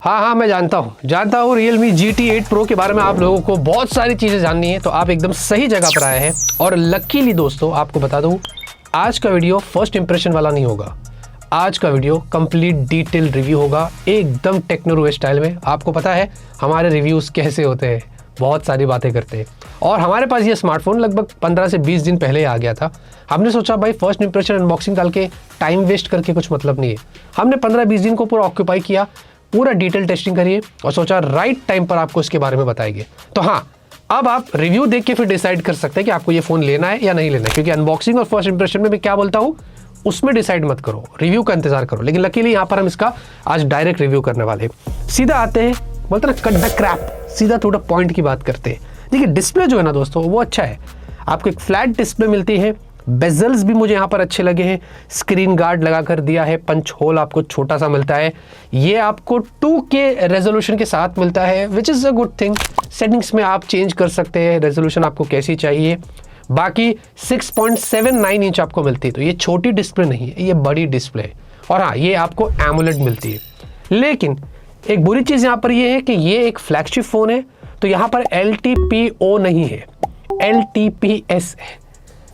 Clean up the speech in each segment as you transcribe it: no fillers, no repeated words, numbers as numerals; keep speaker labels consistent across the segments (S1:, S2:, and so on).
S1: हाँ, मैं जानता हूँ Realme GT8 Pro के बारे में आप लोगों को बहुत सारी चीज़ें जाननी है, तो आप एकदम सही जगह पर आए हैं। और लकीली दोस्तों आपको बता दूँ, आज का वीडियो फर्स्ट इंप्रेशन वाला नहीं होगा। आज का वीडियो कंप्लीट डिटेल रिव्यू होगा, एकदम टेक्नोरूवे स्टाइल में। आपको पता है हमारे रिव्यूज़ कैसे होते हैं, बहुत सारी बातें करते हैं। और हमारे पास ये स्मार्टफोन लगभग 15 से 20 दिन पहले आ गया था। हमने सोचा भाई फर्स्ट इंप्रेशन अनबॉक्सिंग डाल के टाइम वेस्ट करके कुछ मतलब नहीं है। हमने 15-20 दिन को पूरा ऑक्यूपाई किया, पूरा डिटेल टेस्टिंग करिए और सोचा राइट टाइम पर आपको इसके बारे में बताएंगे। तो हाँ, अब आप रिव्यू देख के फिर डिसाइड कर सकते हैं कि आपको ये फ़ोन लेना है या नहीं लेना है, क्योंकि अनबॉक्सिंग और फर्स्ट इंप्रेशन में मैं क्या बोलता हूँ उसमें डिसाइड मत करो, रिव्यू का इंतजार करो। लेकिन लकीली यहाँ पर हम इसका आज डायरेक्ट रिव्यू करने वाले हैं। सीधा आते हैं, बोलते ना कट द क्रैप, सीधा थोड़ा पॉइंट की बात करते हैं। देखिए डिस्प्ले जो है ना दोस्तों वो अच्छा है, आपको एक फ्लैट डिस्प्ले मिलती है। बेजल्स भी मुझे यहाँ पर अच्छे लगे हैं, स्क्रीन गार्ड लगा कर दिया है, पंच होल आपको छोटा सा मिलता है। ये आपको 2K रेजोल्यूशन के साथ मिलता है, which is a good thing. Settings में आप चेंज कर सकते हैं रेजोल्यूशन आपको कैसी चाहिए। बाकी 6.79 इंच आपको मिलती है, तो ये छोटी डिस्प्ले नहीं है, ये बड़ी डिस्प्ले है। और हाँ, ये आपको एमोलेड मिलती है। लेकिन एक बुरी चीज़ यहाँ पर ये है कि ये एक फ्लैगशिप फ़ोन है, तो यहाँ पर LTPO नहीं है, LTPS है।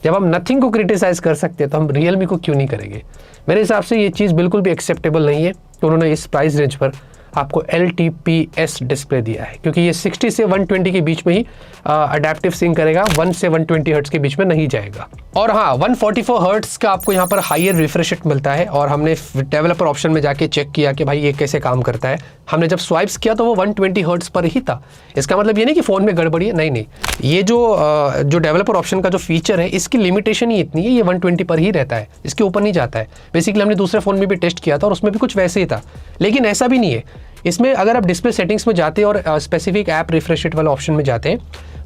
S1: जब हम नथिंग को क्रिटिसाइज कर सकते हैं तो हम रियलमी को क्यों नहीं करेंगे। मेरे हिसाब से ये चीज़ बिल्कुल भी एक्सेप्टेबल नहीं है कि उन्होंने इस प्राइस रेंज पर आपको LTPS डिस्प्ले दिया है, क्योंकि ये 60 से 120 के बीच में ही अडेप्टिव सिंक करेगा, 1 से 120 हर्ट्स के बीच में नहीं जाएगा। और हाँ, 144 हर्ट्स का आपको यहाँ पर हायर रिफ्रेश रेट मिलता है। और हमने डेवलपर ऑप्शन में जाके चेक किया कि भाई ये कैसे काम करता है। हमने जब स्वाइप्स किया तो वो 120 हर्ट्स पर ही था। इसका मतलब ये नहीं कि फ़ोन में गड़बड़ी है, नहीं, ये जो डेवलपर ऑप्शन का जो फीचर है इसकी लिमिटेशन ही इतनी है, ये 120 पर ही रहता है, इसके ऊपर नहीं जाता है। बेसिकली हमने दूसरे फ़ोन में भी टेस्ट किया था और उसमें भी कुछ वैसे ही था, लेकिन ऐसा भी नहीं है। इसमें अगर आप डिस्प्ले सेटिंग्स में जाते हैं और स्पेसिफिक ऐप रिफ्रेश रेट वाला ऑप्शन में जाते हैं,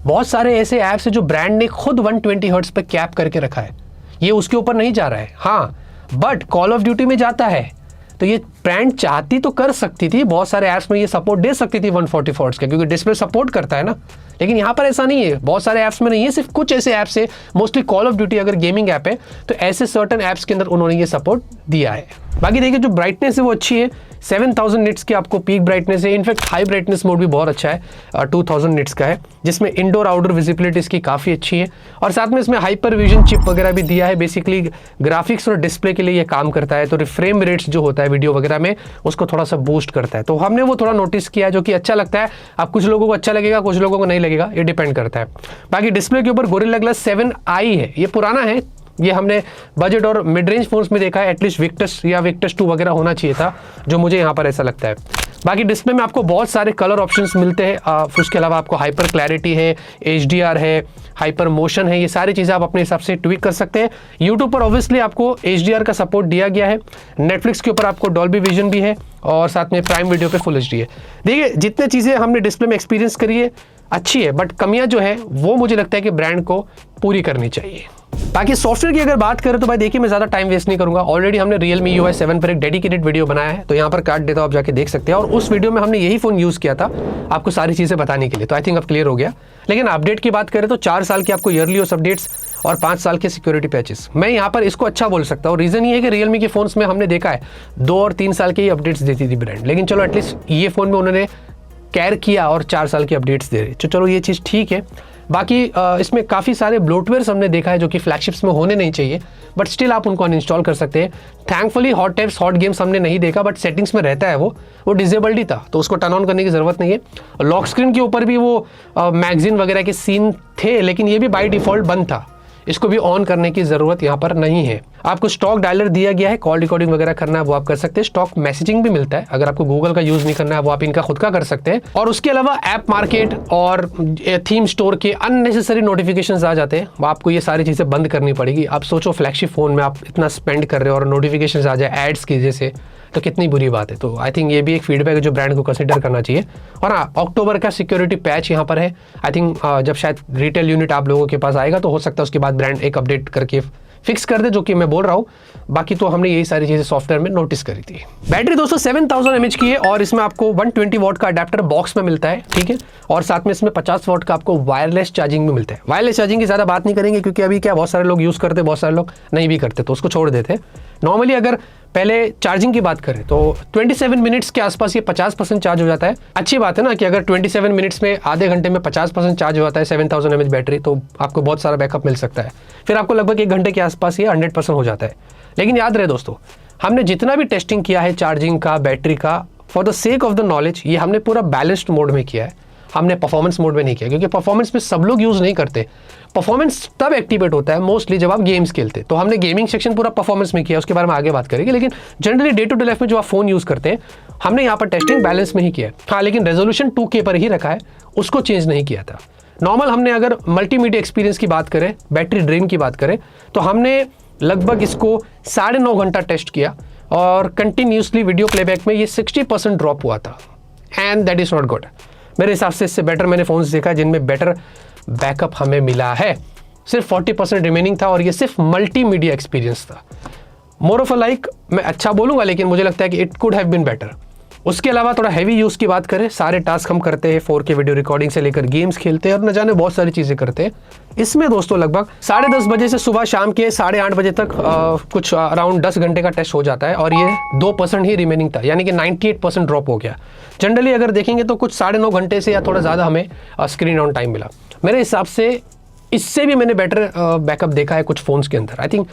S1: बहुत सारे ऐसे ऐप्स हैं जो ब्रांड ने खुद 120 हर्ट्स पर कैप करके रखा है, ये उसके ऊपर नहीं जा रहा है। हाँ, बट कॉल ऑफ ड्यूटी में जाता है, तो ये ब्रांड चाहती तो कर सकती थी, बहुत सारे ऐप्स में ये सपोर्ट दे सकती थी 144 हर्ट्ज का, क्योंकि डिस्प्ले सपोर्ट करता है ना। लेकिन यहाँ पर ऐसा नहीं है, बहुत सारे ऐप्स में नहीं है, सिर्फ कुछ ऐसे ऐप्स है, मोस्टली कॉल ऑफ ड्यूटी अगर गेमिंग ऐप है तो ऐसे सर्टन ऐप्स के अंदर उन्होंने ये सपोर्ट दिया है। बाकी देखिए जो ब्राइटनेस है वो अच्छी है, 7000 निट्स की आपको पीक ब्राइटनेस है। इनफैक्ट हाई ब्राइटनेस मोड भी बहुत अच्छा है, 2000 निट्स का है, जिसमें इंडोर आउटडोर विजिबिलिटी इसकी काफ़ी अच्छी है। और साथ में इसमें हाइपर विजन चिप वगैरह भी दिया है, बेसिकली ग्राफिक्स और डिस्प्ले के लिए ये काम करता है। तो फ्रेम रेट्स जो होता है वीडियो वगैरह में उसको थोड़ा सा बूस्ट करता है, तो हमने वो थोड़ा नोटिस किया, जो कि अच्छा लगता है। अब कुछ लोगों को अच्छा लगेगा, कुछ लोगों को नहीं लगेगा, ये डिपेंड करता है। बाकी डिस्प्ले के ऊपर गोरिल्ला ग्लास 7i है, ये पुराना है, ये हमने बजट और मिड रेंज फोन्स में देखा है। एटलीस्ट विक्टस या विक्टस 2 वगैरह होना चाहिए था, जो मुझे यहाँ पर ऐसा लगता है। बाकी डिस्प्ले में आपको बहुत सारे कलर ऑप्शंस मिलते हैं, उसके अलावा आपको हाइपर क्लैरिटी है, HDR है, हाइपर मोशन है, ये सारी चीज़ें आप अपने हिसाब से ट्विक कर सकते हैं। यूट्यूब पर ऑब्वियसली आपको HDR का सपोर्ट दिया गया है, नेटफ्लिक्स के ऊपर आपको डॉल्बी विजन भी है, और साथ में प्राइम वीडियो पे फुल HD है। देखिए जितने चीज़ें हमने डिस्प्ले में एक्सपीरियंस करी है अच्छी है, बट कमियां जो है वो मुझे लगता है कि ब्रांड को पूरी करनी चाहिए। बाकी सॉफ्टवेयर की अगर बात करें तो भाई देखिए मैं ज़्यादा टाइम वेस्ट नहीं करूंगा। ऑलरेडी हमने Realme UI 7 पर एक डेडिकेटेड वीडियो बनाया है, तो यहाँ पर काट देता हूँ, आप जाके देख सकते हैं। और उस वीडियो में हमने यही फ़ोन यूज़ किया था आपको सारी चीज़ें बताने के लिए, तो आई थिंक अब क्लियर हो गया। लेकिन अपडेट की बात करें तो 4 साल की आपको ईयरली OS अपडेट्स और 5 साल के सिक्योरिटी पैचेस, मैं यहाँ पर इसको अच्छा बोल सकता हूँ। रीज़न ये है कि Realme के फ़ोन्स में हमने देखा है 2 और 3 साल के ही अपडेट्स देती थी ब्रांड, लेकिन चलो एटलीस्ट ये फ़ोन में उन्होंने केयर किया और 4 साल की अपडेट्स दे रहे, तो चलो ये चीज़ ठीक है। बाकी इसमें काफ़ी सारे ब्लोटवेयर्स हमने देखा है जो कि फ्लैगशिप्स में होने नहीं चाहिए, बट स्टिल आप उनको अनइंस्टॉल कर सकते हैं। Thankfully hot tabs hot games हमने नहीं देखा, बट सेटिंग्स में रहता है, वो डिजेबल्ड ही था, तो उसको टर्न ऑन करने की ज़रूरत नहीं है। लॉक स्क्रीन के ऊपर भी वो मैगजीन वगैरह के सीन थे, लेकिन ये भी बाई डिफ़ॉल्ट बंद था, इसको भी ऑन करने की ज़रूरत यहाँ पर नहीं है। आपको स्टॉक डायलर दिया गया है, कॉल रिकॉर्डिंग वगैरह करना है वो आप कर सकते हैं। स्टॉक मैसेजिंग भी मिलता है, अगर आपको गूगल का यूज़ नहीं करना है वो आप इनका खुद का कर सकते हैं। और उसके अलावा ऐप मार्केट और थीम स्टोर के अननेसेसरी नोटिफिकेशंस आ जाते हैं, वो आपको ये सारी चीज़ें बंद करनी पड़ेगी। आप सोचो फ्लैगशिप फ़ोन में आप इतना स्पेंड कर रहे हो और नोटिफिकेशंस आ जाए एड्स की जैसे, तो कितनी बुरी बात है। तो आई थिंक ये भी एक फीडबैक है जो ब्रांड को कंसिडर करना चाहिए। और हाँ, अक्टूबर का सिक्योरिटी पैच यहाँ पर है, आई थिंक जब शायद रिटेल यूनिट आप लोगों के पास आएगा तो हो सकता है उसके बाद ब्रांड एक अपडेट करके फिक्स कर दे, जो कि मैं बोल रहा हूँ। बाकी तो हमने यही सारी चीज़ें सॉफ्टवेयर में नोटिस करी थी। बैटरी दोस्तों 7000 mAh की है और इसमें आपको 120 वॉट का अडेप्टर बॉक्स में मिलता है, ठीक है। और साथ में इसमें 50 वॉट का आपको वायरलेस चार्जिंग भी मिलता है। वायरलेस चार्जिंग की ज़्यादा बात नहीं करेंगे, क्योंकि अभी क्या बहुत सारे लोग यूज़ करते हैं, बहुत सारे लोग नहीं भी करते, तो उसको छोड़ देते हैं। नॉर्मली अगर पहले चार्जिंग की बात करें तो 27 मिनट्स के आसपास ये 50% चार्ज हो जाता है। अच्छी बात है ना कि अगर 27 मिनट्स में आधे घंटे में 50% चार्ज हो जाता है 7000 mAh बैटरी, तो आपको बहुत सारा बैकअप मिल सकता है। फिर आपको लगभग 1 घंटे के आसपास ये 100% हो जाता है। लेकिन याद रहे दोस्तों, हमने जितना भी टेस्टिंग किया है चार्जिंग का, बैटरी का, for the sake of the knowledge ये हमने पूरा बैलेंस्ड मोड में किया है, हमने परफॉर्मेंस मोड में नहीं किया, क्योंकि परफॉर्मेंस में सब लोग यूज़ नहीं करते। परफॉर्मेंस तब एक्टिवेट होता है मोस्टली जब आप गेम्स खेलते हैं, तो हमने गेमिंग सेक्शन पूरा परफॉर्मेंस में किया, उसके बारे में आगे बात करेंगे। लेकिन generally day to day life में जो आप फोन यूज़ करते हैं, हमने यहाँ पर टेस्टिंग बैलेंस में ही किया है। हाँ, लेकिन रेजोल्यूशन 2K पर ही रखा है, उसको चेंज नहीं किया था। नॉर्मल हमने अगर मल्टीमीडिया एक्सपीरियंस की बात करें, बैटरी ड्रेन की बात करें, तो हमने लगभग इसको 9.5 घंटा टेस्ट किया और कंटिन्यूसली वीडियो प्लेबैक में ये 60% ड्रॉप हुआ था, and that is not good. मेरे हिसाब से इससे बेटर मैंने फ़ोन्स देखा जिनमें बेटर बैकअप हमें मिला है। सिर्फ 40% रिमेनिंग था और ये सिर्फ मल्टीमीडिया एक्सपीरियंस था। मोर ऑफ अ लाइक, मैं अच्छा बोलूँगा लेकिन मुझे लगता है कि it could have been better. उसके अलावा थोड़ा हैवी यूज़ की बात करें, सारे टास्क हम करते हैं, 4K वीडियो रिकॉर्डिंग से लेकर गेम्स खेलते हैं और न जाने बहुत सारी चीज़ें करते हैं। इसमें दोस्तों लगभग 10:30 बजे से सुबह शाम के 8:30 बजे तक कुछ अराउंड 10 घंटे का टेस्ट हो जाता है और ये 2% ही रिमेनिंग था, यानी कि 98% ड्रॉप हो गया। जनरली अगर देखेंगे तो कुछ 9.5 घंटे से या थोड़ा ज़्यादा हमें स्क्रीन ऑन टाइम मिला। मेरे हिसाब से इससे भी मैंने बेटर बैकअप देखा है कुछ फ़ोन्स के अंदर। आई थिंक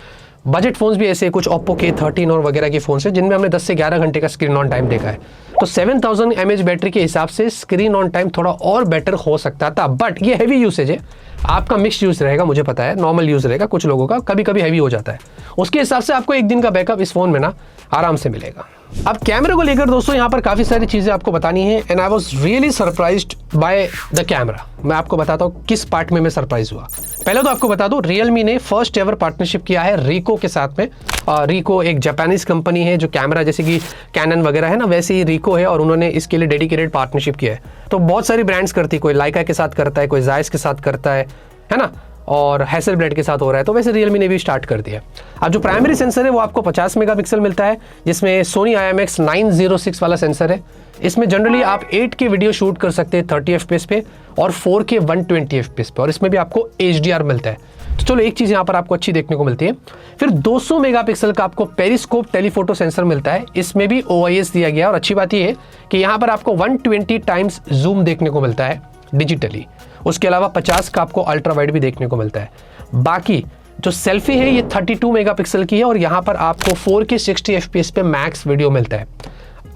S1: बजट फ़ोन्स भी ऐसे, कुछ Oppo K13 और वगैरह के फ़ोन्स हैं जिनमें हमने 10 से 11 घंटे का स्क्रीन ऑन टाइम देखा है। तो 7000 mAh बैटरी के हिसाब से स्क्रीन ऑन टाइम थोड़ा और बेटर हो सकता था, बट ये हैवी यूसेज है, आपका मिक्स यूज़ रहेगा, मुझे पता है, नॉर्मल यूज़ रहेगा, कुछ लोगों का कभी कभी हैवी हो जाता है। उसके हिसाब से आपको 1 दिन का बैकअप इस फ़ोन में ना आराम से मिलेगा। अब कैमरे को लेकर दोस्तों यहाँ पर काफ़ी सारी चीज़ें आपको बतानी है, and I was really surprised by the camera. मैं आपको बताता हूँ किस पार्ट में मैं सरप्राइज हुआ। पहले तो आपको बता दूं, रियलमी ने फर्स्ट एवर पार्टनरशिप किया है रिको के साथ में। रिको एक जापानीज कंपनी है जो कैमरा, जैसे कि कैनन वगैरह है ना, वैसे ही रिको है और उन्होंने इसके लिए डेडिकेटेड पार्टनरशिप किया है। तो बहुत सारी ब्रांड्स करती है, कोई लाइका के साथ करता है, कोई जायस के साथ करता है ना, और हैसेलब्लेड के साथ हो रहा है। तो वैसे रियलमी ने भी स्टार्ट कर दिया। अब जो प्राइमरी सेंसर है वो आपको 50 मेगापिक्सल मिलता है, जिसमें सोनी IMX 906 वाला सेंसर है। इसमें जनरली आप 8K वीडियो शूट कर सकते हैं 30 FPS पे और 4K 120 FPS पे, और इसमें भी आपको HDR मिलता है। तो चलो एक चीज़ यहाँ पर आपको अच्छी देखने को मिलती है। फिर 200 मेगापिक्सल का आपको पेरिस्कोप टेलीफोटो सेंसर मिलता है, इसमें भी OIS दिया गया। और अच्छी बात यह है कि यहाँ पर आपको 120 टाइम्स जूम देखने को मिलता है डिजिटली। उसके अलावा 50 का आपको अल्ट्रा वाइड भी देखने को मिलता है। बाकी जो सेल्फी है ये 32 मेगापिक्सल की है और यहाँ पर आपको 4K 60 FPS पे मैक्स वीडियो मिलता है।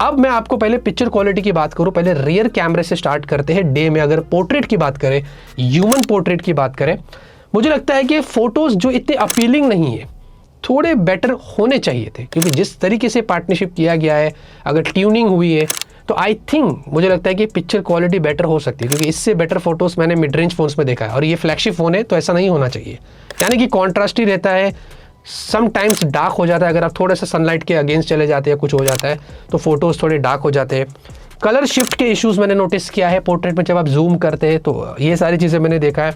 S1: अब मैं आपको पहले पिक्चर क्वालिटी की बात करूं, पहले रियर कैमरे से स्टार्ट करते हैं। डे में अगर पोर्ट्रेट की बात करें, ह्यूमन पोर्ट्रेट की बात करें, मुझे लगता है कि फोटोज जो इतने अपीलिंग नहीं है, थोड़े बेटर होने चाहिए थे, क्योंकि जिस तरीके से पार्टनरशिप किया गया है, अगर ट्यूनिंग हुई है, तो आई थिंक मुझे लगता है कि पिक्चर क्वालिटी बेटर हो सकती है, क्योंकि इससे बेटर फोटोज मैंने मिड रेंज फोन्स में देखा है। और ये फ्लैगशिप फोन है तो ऐसा नहीं होना चाहिए, यानी कि कॉन्ट्रास्ट ही रहता है, समटाइम्स डार्क हो जाता है। अगर आप थोड़ा सा सनलाइट के अगेंस्ट चले जाते हैं, कुछ हो जाता है, तो फोटोज थोड़े डार्क हो जाते हैं। कलर शिफ्ट के इश्यूज मैंने नोटिस किया है पोर्ट्रेट में, जब आप जूम करते हैं, तो ये सारी चीज़ें मैंने देखा है।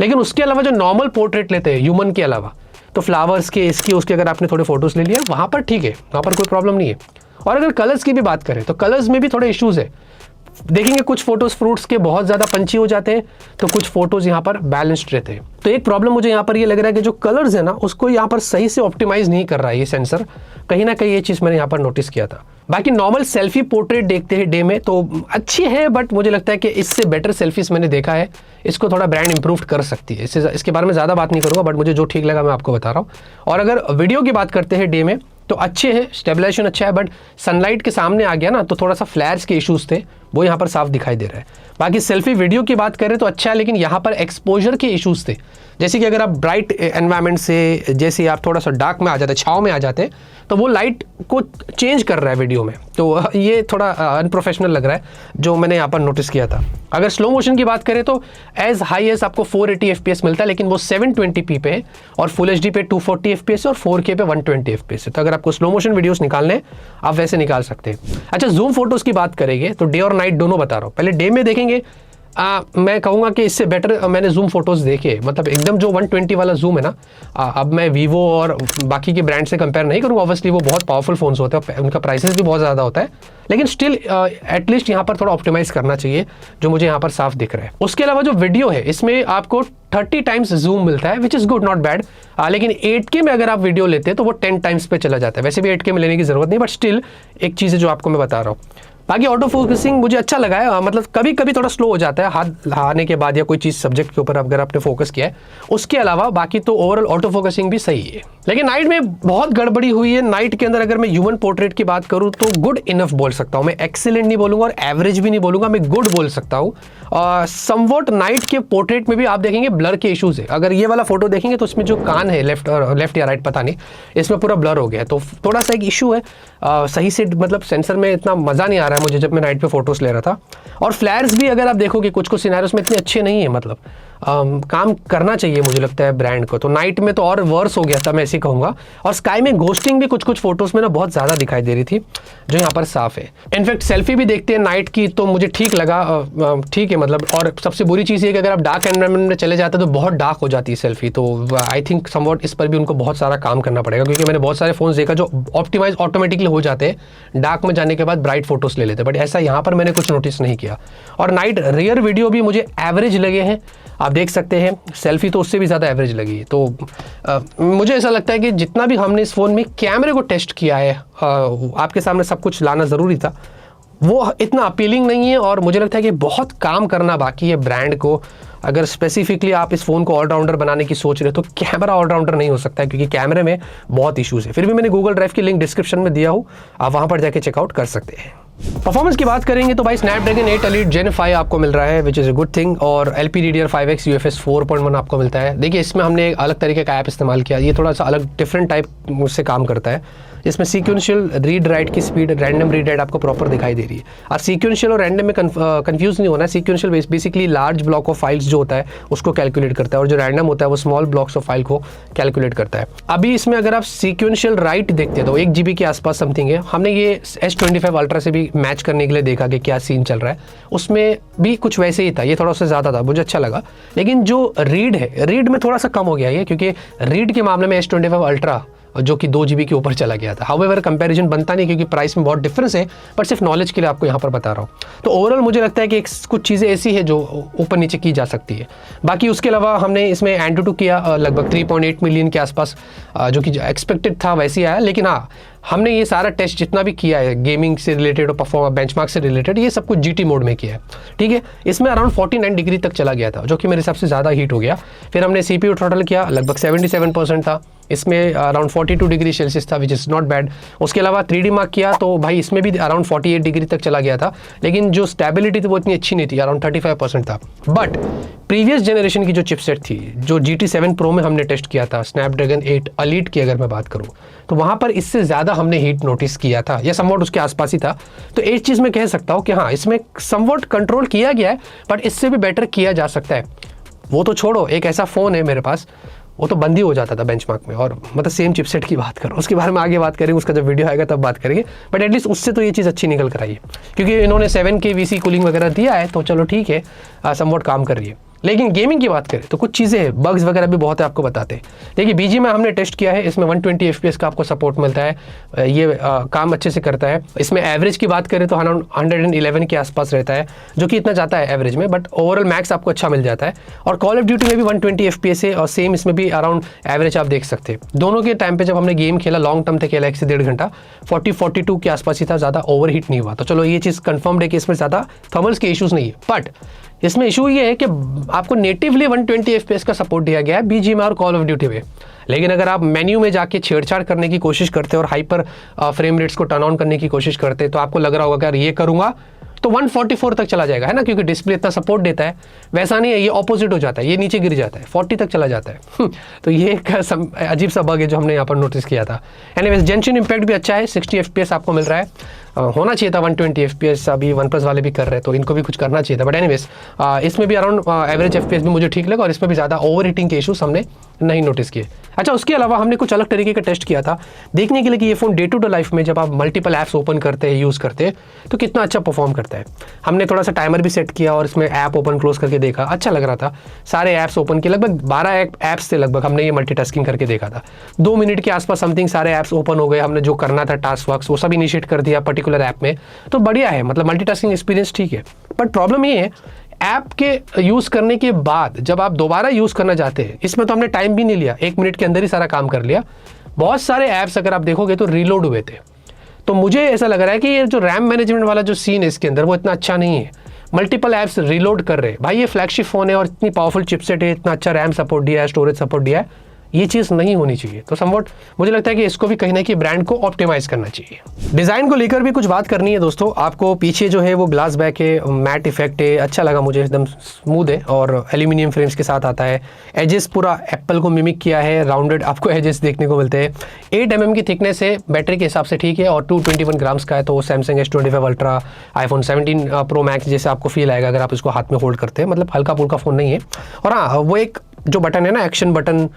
S1: लेकिन उसके अलावा जो नॉर्मल पोर्ट्रेट लेते हैं ह्यूमन के अलावा, तो फ्लावर्स के, इसकी, उसके अगर आपने थोड़े फोटोज़ ले लिया, वहाँ पर ठीक है, वहाँ पर कोई प्रॉब्लम नहीं है। और अगर कलर्स की भी बात करें तो कलर्स में भी थोड़े इश्यूज़ है। देखेंगे कुछ फोटोज फ्रूट्स के बहुत ज़्यादा पंची हो जाते हैं, तो कुछ फोटोज यहाँ पर बैलेंस्ड रहते हैं। तो एक प्रॉब्लम मुझे यहाँ पर ये लग रहा है कि जो कलर्स है ना, उसको यहाँ पर सही से ऑप्टिमाइज नहीं कर रहा है ये सेंसर, कहीं ना कहीं ये चीज़ मैंने यहाँ पर नोटिस किया था। बाकी नॉर्मल सेल्फी पोर्ट्रेट देखते हैं डे में तो अच्छी है, बट मुझे लगता है कि इससे बेटर सेल्फीज मैंने देखा है, इसको थोड़ा ब्रांड इंप्रूव कर सकती है। इसके बारे में ज़्यादा बात नहीं करूँगा, बट मुझे जो ठीक लगा मैं आपको बता रहा हूँ। और अगर वीडियो की बात करते हैं डे में, तो अच्छे हैं, स्टेबलाइजेशन अच्छा है, बट सनलाइट के सामने आ गया ना, तो थोड़ा सा फ्लैर्स के इश्यूज थे, वो यहाँ पर साफ दिखाई दे रहा है। बाकी सेल्फी वीडियो की बात करें तो अच्छा है, लेकिन यहाँ पर एक्सपोजर के इश्यूज थे, जैसे कि अगर आप ब्राइट एनवायरनमेंट से, जैसे आप थोड़ा सा डार्क में आ जाते, छाँव में आ जाते, तो वो लाइट को चेंज कर रहा है वीडियो में, तो ये थोड़ा अनप्रोफेशनल लग रहा है, जो मैंने यहाँ पर नोटिस किया था। अगर स्लो मोशन की बात करें तो एज हाई एज आपको 480 FPS मिलता है, लेकिन वो 720p पे है, और फुल HD पे 240 FPS और 4K पे 120 FPS है। तो अगर आपको स्लो मोशन वीडियोस निकालने हैं, आप वैसे निकाल सकते हैं। अच्छा, जूम फोटोज़ की बात करेंगे तो डे और नाइट दोनों बता रहा हूँ। पहले डे में देखेंगे, मैं कहूँगा कि इससे बेटर मैंने जूम फोटोज़ देखे, मतलब एकदम जो 120 वाला जूम है ना, अब मैं वीवो और बाकी के ब्रांड से कंपेयर नहीं करूँगा, ऑब्वियसली वो बहुत पावरफुल फ़ोन्स होते हैं, उनका प्राइसेस भी बहुत ज़्यादा होता है, लेकिन स्टिल एटलीस्ट यहाँ पर थोड़ा ऑप्टिमाइज़ करना चाहिए, जो मुझे यहाँ पर साफ दिख रहा है। उसके अलावा जो वीडियो है इसमें आपको 30 टाइम्स जूम मिलता है, which is good, not bad. लेकिन 8K में अगर आप वीडियो लेते हैं तो वो 10 टाइम्स पे चला जाता है। वैसे भी 8K में लेने की ज़रूरत नहीं, बट स्टिल एक चीज़ है जो आपको मैं बता रहा हूँ। बाकी ऑटो फोकसिंग मुझे अच्छा लगा है, मतलब कभी कभी थोड़ा स्लो हो जाता है हाथ आने के बाद या कोई चीज़ सब्जेक्ट के ऊपर अगर आपने फोकस किया है। उसके अलावा बाकी तो ओवरऑल ऑटो फोकसिंग भी सही है। लेकिन नाइट में बहुत गड़बड़ी हुई है। नाइट के अंदर अगर मैं ह्यूमन पोर्ट्रेट की बात करूं तो गुड इनफ बोल सकता हूं मैं, एक्सीलेंट नहीं बोलूंगा और एवरेज भी नहीं बोलूंगा, मैं गुड बोल सकता हूं। समवॉट नाइट के पोर्ट्रेट में भी आप देखेंगे ब्लर के इश्यूज है। अगर ये वाला फोटो देखेंगे तो इसमें जो कान है लेफ्ट या राइट पता नहीं, इसमें पूरा ब्लर हो गया है, तो थोड़ा सा एक इशू है। सही से मतलब सेंसर में इतना मज़ा नहीं आ रहा है मुझे जब मैं नाइट पे फोटोज़ ले रहा था। और फ्लैर्स भी अगर आप देखोगे कुछ सिनेरियोस में इतने अच्छे नहीं है, मतलब काम करना चाहिए मुझे लगता है ब्रांड को। तो नाइट में तो और वर्स हो गया था, मैं ऐसे कहूँगा। और स्काई में घोस्टिंग भी कुछ फोटोज़ में ना बहुत ज़्यादा दिखाई दे रही थी, जो यहाँ पर साफ है। इनफैक्ट सेल्फी भी देखते हैं नाइट की तो मुझे ठीक लगा, ठीक है मतलब। और सबसे बुरी चीज़ ये कि अगर आप डार्क एनवायरनमेंट में चले जाते हैं तो बहुत डार्क हो जाती है सेल्फी। तो आई थिंक समवॉट इस पर भी उनको बहुत सारा काम करना पड़ेगा, क्योंकि मैंने बहुत सारे फ़ोन्स देखा जो ऑप्टिमाइज ऑटोमेटिकली हो जाते हैं, डार्क में जाने के बाद ब्राइट फोटोज़ ले लेते हैं, बट ऐसा यहाँ पर मैंने कुछ नोटिस नहीं किया। और नाइट रियर वीडियो भी मुझे एवरेज लगे हैं, आप देख सकते हैं। सेल्फी तो उससे भी ज़्यादा एवरेज लगी है। तो मुझे ऐसा लगता है कि जितना भी हमने इस फ़ोन में कैमरे को टेस्ट किया है, आपके सामने सब कुछ लाना ज़रूरी था, वो इतना अपीलिंग नहीं है। और मुझे लगता है कि बहुत काम करना बाकी है ब्रांड को। अगर स्पेसिफिकली आप इस फ़ोन को ऑलराउंडर बनाने की सोच रहे हो तो कैमरा ऑलराउंडर नहीं हो सकता है, क्योंकि कैमरे में बहुत इश्यूज़ है। फिर भी मैंने गूगल ड्राइव की लिंक डिस्क्रिप्शन में दिया हूँ, आप वहाँ पर जाके चेकआउट कर सकते हैं। परफॉर्मेंस की बात करेंगे तो भाई स्नैपड्रैगन 8 एलीट Gen 5 आपको मिल रहा है, which is a good thing. और LPDDR5X UFS 4.1 आपको मिलता है। देखिए इसमें हमने एक अलग तरीके का ऐप इस्तेमाल किया, ये थोड़ा सा अलग डिफरेंट टाइप से काम करता है। इसमें सीक्वेंशियल रीड राइट की स्पीड, रैंडम रीड राइट आपको प्रॉपर दिखाई दे रही है। और सीक्वेंशियल और रैंडम में कंफ्यूज नहीं होना है। Sequential basically large block of files जो होता है उसको कैलकुलेट करता है, और जो रैंडम होता है वो स्मॉल ब्लॉक्स ऑफ फाइल को कैलकुलेट करता है। अभी इसमें अगर आप सीक्वेंशियल राइट देखते हैं तो 1 GB के आसपास समथिंग है। हमने ये S25 अल्ट्रा से भी मैच करने के लिए देखा कि क्या सीन चल रहा है, उसमें भी कुछ वैसे ही था, ये थोड़ा सा ज़्यादा था, मुझे अच्छा लगा। लेकिन जो रीड है, रीड में थोड़ा सा कम हो गया ये, क्योंकि रीड के मामले में S25 अल्ट्रा जो कि 2 GB के ऊपर चला गया था। हाउएवर कंपैरिजन बनता नहीं क्योंकि प्राइस में बहुत डिफरेंस है, पर सिर्फ नॉलेज के लिए आपको यहाँ पर बता रहा हूँ। तो ओवरऑल मुझे लगता है कि कुछ चीज़ें ऐसी है जो ऊपर नीचे की जा सकती है। बाकी उसके अलावा हमने इसमें एंटूटू किया लगभग 3.8 मिलियन के आसपास, जो कि एक्सपेक्टेड था वैसे ही आया। लेकिन हाँ, हमने ये सारा टेस्ट जितना भी किया है गेमिंग से रिलेटेड और परफॉर्मेंस बेंचमार्क से रिलेटेड, ये सब कुछ GT मोड में किया है, ठीक है। इसमें अराउंड 49 डिग्री तक चला गया था, जो कि मेरे हिसाब से ज़्यादा हीट हो गया। फिर हमने CPU थ्रॉटल किया, लगभग 77% था, इसमें अराउंड 42 डिग्री सेल्सियस था, विच इज़ नॉट बैड। उसके अलावा 3D मार्क किया तो भाई इसमें भी अराउंड 48 डिग्री तक चला गया था, लेकिन जो स्टेबिलिटी थी वो इतनी अच्छी नहीं थी, अराउंड 35% था। बट प्रीवियस जनरेशन की जो चिपसेट थी, जो GT7 Pro में हमने टेस्ट किया था, स्नैपड्रैगन 8 एलीट की अगर मैं बात करूँ, तो वहाँ पर इससे ज़्यादा हमने हीट नोटिस किया था, या समवॉट उसके आसपास ही था। तो एक चीज़ मैं कह सकता हूँ कि हाँ, इसमें समवॉट कंट्रोल किया गया है, बट इससे भी बेटर किया जा सकता है। वो तो छोड़ो, एक ऐसा फ़ोन है मेरे पास, वो तो बंद ही हो जाता था बेंचमार्क में। और मतलब सेम चिपसेट की बात करो, उसके बारे में आगे बात करेंगे, उसका जब वीडियो आएगा तब बात करेंगे। बट एटलीस्ट उससे तो ये चीज़ अच्छी निकल कर आई है, क्योंकि इन्होंने 7K VC कूलिंग वगैरह दिया है, तो चलो ठीक है, समवॉट काम कर रही है। लेकिन गेमिंग की बात करें तो कुछ चीज़ें हैं, बग्स वगैरह भी बहुत है, आपको बताते हैं। देखिए BG में हमने टेस्ट किया है, इसमें 120 FPS का आपको सपोर्ट मिलता है, ये काम अच्छे से करता है। इसमें एवरेज की बात करें तो अराउंड 111 के आसपास रहता है, जो कि इतना जाता है एवरेज में, बट ओवरऑल मैक्स आपको अच्छा मिल जाता है। और कॉल ऑफ ड्यूटी में भी 120 FPS है, और सेम इसमें भी अराउंड एवरेज आप देख सकते हैं। दोनों के टाइम पे जब हमने गेम खेला, लॉन्ग टर्म तक खेला 1 से 1.5 घंटा, 42 के आसपास ही था, ज़्यादा ओवर हीट नहीं हुआ। तो चलो ये चीज़ कन्फर्म्ड है कि इसमें ज़्यादा थर्मल्स के इशूज़ नहीं है। बट इसमें इशू ये है कि आपको नेटिवली 120 FPS का सपोर्ट दिया गया है BG में और कॉल ऑफ ड्यूटी में। लेकिन अगर आप मेन्यू में जाके छेड़छाड़ करने की कोशिश करते हैं और हाइपर फ्रेम रेट्स को टर्न ऑन करने की कोशिश करते हैं, तो आपको लग रहा होगा कि यार ये करूँगा तो 144 तक चला जाएगा, है ना, क्योंकि डिस्प्ले इतना सपोर्ट देता है। वैसा नहीं है, ये ऑपोजिट हो जाता है, ये नीचे गिर जाता है, 40 तक चला जाता है। तो ये एक अजीब सा बग है जो हमने यहाँ पर नोटिस किया था। एनीवेज जेंशिन इम्पैक्ट भी अच्छा है, 60 FPS आपको मिल रहा है। होना चाहिए था 120 FPS, अभी OnePlus वाले भी कर रहे हैं, तो इनको भी कुछ करना चाहिए था। बट एनीवेज इसमें भी अराउंड एवरेज FPS भी मुझे ठीक लगा, और इसमें भी ज़्यादा ओवर हीटिंग के इशूज़ हमने नहीं नोटिस किए। अच्छा, उसके अलावा हमने कुछ अलग तरीके का टेस्ट किया था देखने के लिए कि ये phone day to day life में जब आप मल्टीपल ऐप्स ओपन करते हैं, यूज़ करते हैं, तो कितना अच्छा परफॉर्म करता है। हमने थोड़ा सा टाइमर भी सेट किया और इसमें ऐप ओपन क्लोज करके देखा, अच्छा लग रहा था। सारे ऐप्स ओपन किए, लगभग 12 ऐप्स थे लगभग, हमने ये मल्टीटास्किंग करके देखा था। 2 मिनट के आसपास समथिंग सारे ऐप्स ओपन हो गए, हमने जो करना था टास्क वर्क्स वो सब इनिशिएट कर दिया पर्टिकुलर ऐप में, तो बढ़िया है, मतलब मल्टीटास्किंग एक्सपीरियंस ठीक है। बट प्रॉब्लम ये है ऐप के यूज़ करने के बाद जब आप दोबारा यूज़ करना चाहते हैं, इसमें तो हमने टाइम भी नहीं लिया, 1 मिनट के अंदर ही सारा काम कर लिया। बहुत सारे ऐप्स अगर आप देखोगे तो रीलोड हुए थे। तो मुझे ऐसा लग रहा है कि ये जो रैम मैनेजमेंट वाला जो सीन है इसके अंदर वो इतना अच्छा नहीं है। मल्टीपल ऐप्स रीलोड कर रहे हैं। भाई ये फ्लैगशिप फ़ोन है और इतनी पावरफुल चिपसेट है, इतना अच्छा रैम सपोर्ट दिया है, स्टोरेज सपोर्ट दिया है, ये चीज़ नहीं होनी चाहिए। तो समवॉट मुझे लगता है कि इसको भी कहीं ना कहीं ब्रांड को ऑप्टिमाइज करना चाहिए। डिज़ाइन को लेकर भी कुछ बात करनी है दोस्तों। आपको पीछे जो है वो ग्लास बैक है, मैट इफेक्ट है, अच्छा लगा मुझे, एकदम स्मूथ है और एल्यूमिनियम फ्रेम्स के साथ आता है। एजेस पूरा एप्पल को मिमिक किया है, राउंडेड आपको एजेस देखने को मिलते हैं। 8 mm की थिकनेस है, बैटरी के हिसाब से ठीक है और 221 ग्राम्स का है। तो Samsung S25 ultra, iPhone 17 pro max जैसे आपको फील आएगा अगर आप इसको हाथ में होल्ड करते हैं, मतलब हल्का फुल्का फ़ोन नहीं है। और हाँ, वो एक जो बटन है ना, एक्शन बटन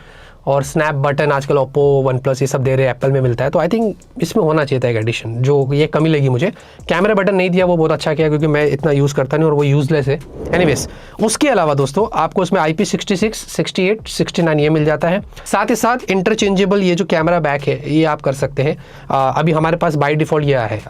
S1: और स्नैप बटन, आजकल ओप्पो, वन प्लस ये सब दे रहे हैं, एप्पल में मिलता है, तो आई थिंक इसमें होना चाहिए था एक एडिशन, जो ये कमी लगी मुझे। कैमरा बटन नहीं दिया, वो बहुत अच्छा किया क्योंकि मैं इतना यूज़ करता नहीं और वो यूजलेस है। एनीवेज, उसके अलावा दोस्तों आपको इसमें IP66, 68, 69 ये मिल जाता है। साथ ही साथ इंटरचेंजेबल ये जो कैमरा बैक है ये आप कर सकते हैं। अभी हमारे पास बाई डिफ़ॉल्ट यह है,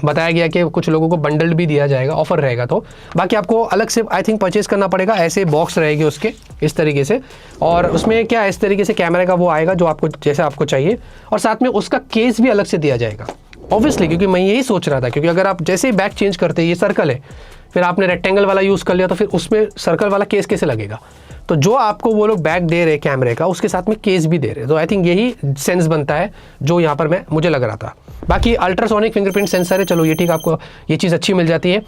S1: बताया गया कि कुछ लोगों को बंडल्ड भी दिया जाएगा, ऑफर रहेगा, तो बाकी आपको अलग से आई थिंक परचेज करना पड़ेगा। ऐसे बॉक्स रहेगी उसके इस तरीके से, और उसमें क्या इस तरीके से कैमरे का वो आएगा जो आपको जैसा आपको चाहिए, और साथ में उसका केस भी अलग से दिया जाएगा ऑब्वियसली, क्योंकि मैं यही सोच रहा था, क्योंकि अगर आप जैसे ही बैक चेंज करते हैं, ये सर्कल है, फिर आपने रेक्टेंगल वाला यूज़ कर लिया तो फिर उसमें सर्कल वाला केस कैसे लगेगा। तो जो आपको वो लोग बैक दे रहे कैमरे का, उसके साथ में केस भी दे रहे, तो आई थिंक यही सेंस बनता है जो यहाँ पर मुझे लग रहा था। बाकी अल्ट्रासोनिक फिंगरप्रिंट सेंसर है, चलो ये ठीक, आपको ये चीज़ अच्छी मिल जाती है।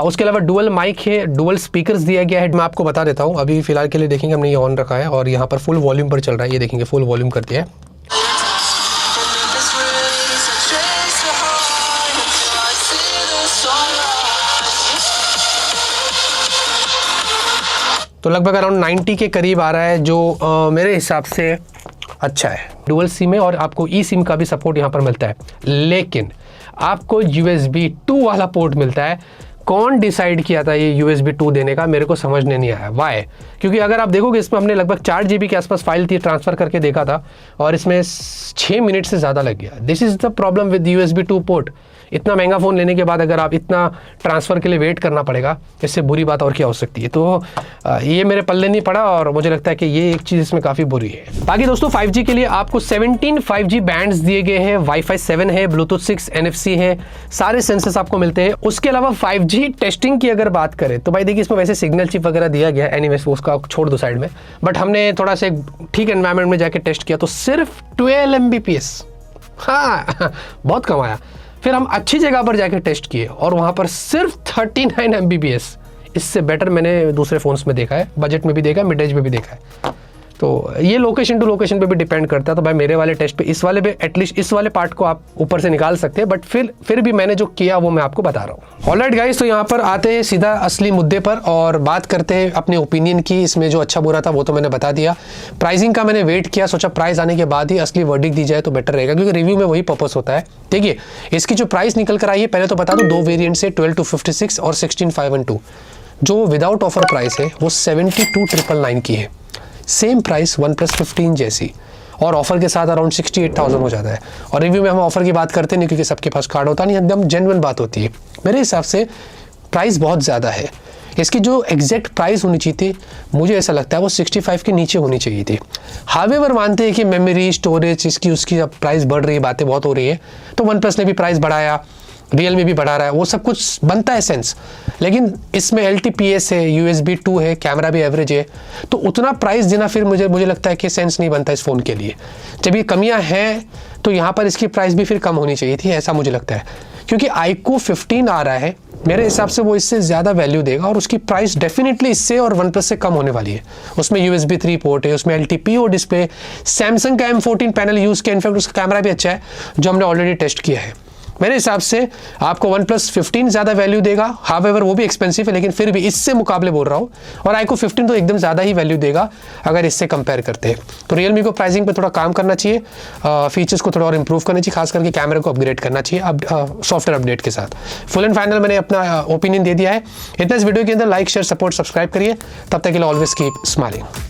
S1: उसके अलावा डुअल माइक है, डुअल स्पीकर्स दिया गया है। मैं आपको बता देता हूँ, अभी फिलहाल के लिए देखेंगे, हमने ये ऑन रखा है और यहाँ पर फुल वॉल्यूम पर चल रहा है, ये देखेंगे फुल वॉल्यूम कर दिया है। तो लगभग अराउंड 90 के करीब आ रहा है, जो मेरे हिसाब से अच्छा है। डुअल सिम है और आपको ई सिम का भी सपोर्ट यहाँ पर मिलता है, लेकिन आपको USB 2 वाला पोर्ट मिलता है। कौन डिसाइड किया था ये USB 2 देने का, मेरे को समझने नहीं आया वाई। क्योंकि अगर आप देखोगे इसमें हमने लगभग 4 GB के आसपास फाइल थी, ट्रांसफ़र करके देखा था और इसमें 6 मिनट से ज़्यादा लग गया। This is the problem with USB 2 port. इतना महंगा फ़ोन लेने के बाद अगर आप इतना ट्रांसफ़र के लिए वेट करना पड़ेगा, इससे बुरी बात और क्या हो सकती है। तो ये मेरे पल्ले नहीं पड़ा और मुझे लगता है कि ये एक चीज़ इसमें काफ़ी बुरी है। बाकी दोस्तों 5G के लिए आपको 17 5G बैंड्स दिए गए हैं, Wi-Fi 7 है, Bluetooth 6, NFC है, सारे सेंसर्स आपको मिलते हैं। उसके अलावा 5G टेस्टिंग की अगर बात करें तो भाई देखिए, इसमें वैसे सिग्नल चिप वगैरह दिया गया है, एनीवेज उसका छोड़ दो साइड में, बट हमने थोड़ा सा ठीक एनवायरनमेंट में जाके टेस्ट किया तो सिर्फ 12 Mbps, हाँ बहुत कम आया। फिर हम अच्छी जगह पर जाकर टेस्ट किए और वहाँ पर सिर्फ 39 Mbps। इससे बेटर मैंने दूसरे फ़ोन्स में देखा है, बजट में भी देखा है, मिड रेंज में भी देखा है। तो ये लोकेशन टू लोकेशन पे भी डिपेंड करता है। तो भाई मेरे वाले टेस्ट पे, इस वाले पे एटलीस्ट इस वाले पार्ट को आप ऊपर से निकाल सकते हैं, बट फिर भी मैंने जो किया वो मैं आपको बता रहा हूँ। ऑलराइट गाइस, तो यहाँ पर आते हैं सीधा असली मुद्दे पर और बात करते हैं अपने ओपिनियन की। इसमें जो अच्छा बुरा था वो तो मैंने बता दिया। प्राइसिंग का मैंने वेट किया, सोचा प्राइस आने के बाद ही असली वर्डिक्ट दी जाए तो बेटर रहेगा, क्योंकि रिव्यू में वही पर्पस होता है। देखिए इसकी जो प्राइस निकल कर आई है, पहले तो बता दूँ 2 वेरियंट से 12-56 और 16-512। जो विदाउट ऑफर प्राइस है वो 72,999 की है, सेम प्राइस OnePlus 15 जैसी, और ऑफर के साथ अराउंड 68,000 हो जाता है। और रिव्यू में हम ऑफर की बात करते नहीं क्योंकि सबके पास कार्ड होता नहीं, एकदम जेन्युइन बात होती है। मेरे हिसाब से प्राइस बहुत ज़्यादा है। इसकी जो एग्जैक्ट प्राइस होनी चाहिए थी, मुझे ऐसा लगता है वो 65 के नीचे होनी चाहिए थी। हावेवर मानते हैं कि मेमोरी, स्टोरेज, इसकी उसकी अब प्राइस बढ़ रही है, बातें बहुत हो रही है, तो OnePlus ने भी प्राइस बढ़ाया, Realme भी बढ़ा रहा है, वो सब कुछ बनता है सेंस। लेकिन इसमें LTPS है, USB 2 है, कैमरा भी एवरेज है, तो उतना प्राइस देना फिर मुझे लगता है कि सेंस नहीं बनता इस फ़ोन के लिए। जब ये कमियां हैं तो यहाँ पर इसकी प्राइस भी फिर कम होनी चाहिए थी, ऐसा मुझे लगता है। क्योंकि iQOO 15 आ रहा है, मेरे हिसाब से वो इससे ज़्यादा वैल्यू देगा और उसकी प्राइस डेफिनेटली इससे और OnePlus से कम होने वाली है। उसमें USB 3 पोर्ट है, उसमें LTPO डिस्प्ले, सैमसंग का M14 पैनल यूज़ किया, इनफैक्ट उसका कैमरा भी अच्छा है जो हमने ऑलरेडी टेस्ट किया है। मेरे हिसाब से आपको OnePlus 15 ज़्यादा वैल्यू देगा, हावेवर वो भी एक्सपेंसिव है लेकिन फिर भी इससे मुकाबले बोल रहा हूँ, और iQOO 15 तो एकदम ज़्यादा ही वैल्यू देगा अगर इससे कंपेयर करते हैं। तो Realme को प्राइसिंग पे थोड़ा काम करना चाहिए, फीचर्स को थोड़ा और इंप्रूव करना चाहिए, खास करके कैमरे को अपग्रेड करना चाहिए अब सॉफ्टवेयर अपडेट के साथ। फुल एंड फाइनल मैंने अपना ओपिनियन दे दिया है। इतना इस वीडियो के अंदर। लाइक शेयर सपोर्ट सब्सक्राइब करिए। तब तक के लिए ऑलवेज कीप स्माइलिंग।